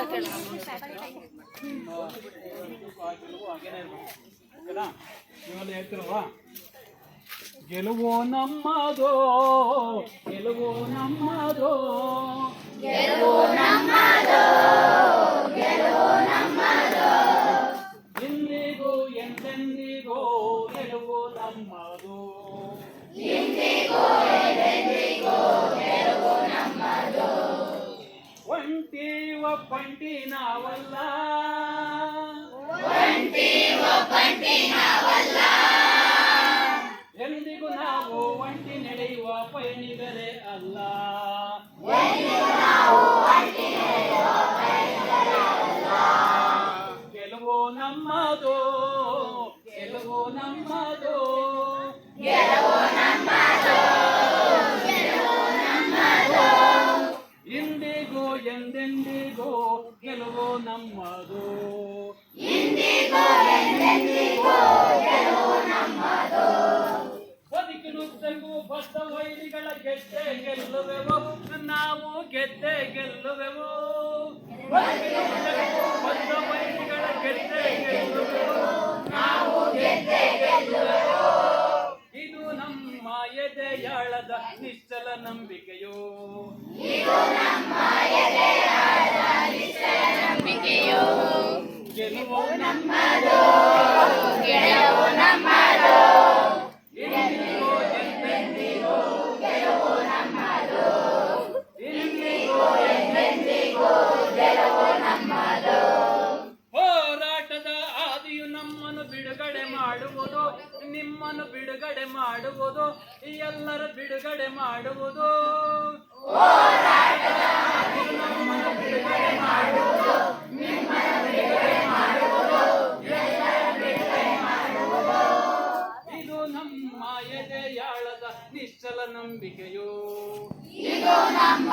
ನೀವೆಲ್ಲ ಹೇಳ್ತಿರಲ್ವಾ? ಗೆಲುವು ನಮ್ಮದೋ, ಗೆಲುವು ನಮ್ಮದೋ, ಗೆಲುವು ನಮ್ಮದೋ, ಗೆಲುವು ನಮ್ಮದೋ, ಇಂದಿಗೂ ಎಂದೆಂದಿಗೂ ಗೆಲುವು ನಮ್ಮದು, ಇಂದಿಗೂ ಎಂದೆಂದಿಗೂ ಗೆಲುವು ನಮ್ಮದು. ಒಂಟಿ ಒಬ್ಬಂಟಿ ನಾವಲ್ಲ, ಒಂಟಿ ಒಬ್ಬಂಟಿ ನಾವಲ್ಲ, ಎಂದಿಗೂ ನಾವು ಒಂಟಿ ನಡೆಯುವ ಪಯಣಿಗರೇ ಅಲ್ಲ, ಎಂದಿಗೂ ನಾವು ಒಂಟಿ ನಡೆಯುವ ಪಯಣಿಗರೇ ಅಲ್ಲ. ಗೆಲುವು ನಮ್ಮದು, ಗೆಲುವು ನಮ್ಮದು, ಗೆಲುವು ನಮ್ಮದು, ಗೆಲುವು ನಮ್ಮದು, ಇಂದಿಗೂ ಎಂದೆಂದಿಗೂ ಗೆಲುವು ನಮ್ಮದು, ಇಂದಿಗೂ ಎಂದೆಂದಿಗೂ ಗೆಲುವು ನಮ್ಮದು. ಬದುಕಿನುದ್ದಕ್ಕೂ ಬದ್ಧ ವೈರಿಗಳ ಗೆದ್ದೆ ಗೆಲ್ಲುವೆವು, ನಾವು ಗೆದ್ದೆ ಗೆಲ್ಲುವೆವು. ಬದುಕಿನುದ್ದಕ್ಕೂ ಬದ್ಧ ವೈರಿಗಳ ಗೆದ್ದೆ ಗೆಲ್ಲುವೆವು, ನಾವು ಗೆದ್ದೆ ಗೆಲ್ಲುವೆವು. ಇದು ನಮ್ಮ ಎದೆಯಾಳದ ನಿಶ್ಚಲ ನಂಬಿಕೆಯು, ಇದು ನಮ್ಮ ಎದೆಯಾಳದ ನಿಶ್ಚಲ ನಂಬಿಕೆಯು. ಗೆಲುವು ನಮ್ಮದು, ಗೆಲುವು ನಮ್ಮದು, ಇಂದಿಗೂ ಎಂದೆಂದಿಗೂ ಗೆಲುವು ನಮ್ಮದು, ಇಂದಿಗೂ ಎಂದೆಂದಿಗೂ ಗೆಲುವು ನಮ್ಮದು. ಹೋರಾಟದ ಆದಿಯು ನಮ್ಮನ್ನು ಬಿಡುಗಡೆ ಮಾಡುವುದು, ನಿಮ್ಮನ್ನು ಬಿಡುಗಡೆ ಮಾಡುವುದು, ಎಲ್ಲರ ಬಿಡುಗಡೆ ಮಾಡುವುದು. ಹೋರಾಟದ ಆದಿಯು ನಮ್ಮನ್ನು ಬಿಡುಗಡೆ ಮಾಡುವುದು, ನಿಮ್ಮನ್ನು ಬಿಡುಗಡೆ ಮಾಡುವುದು, ಎಲ್ಲರ ಬಿಡುಗಡೆ ಮಾಡುವುದು. ಇದು ನಮ್ಮ ಎದೆಯಾಳದ ನಿಶ್ಚಲ ನಂಬಿಕೆಯು, ಇದು ನಮ್ಮ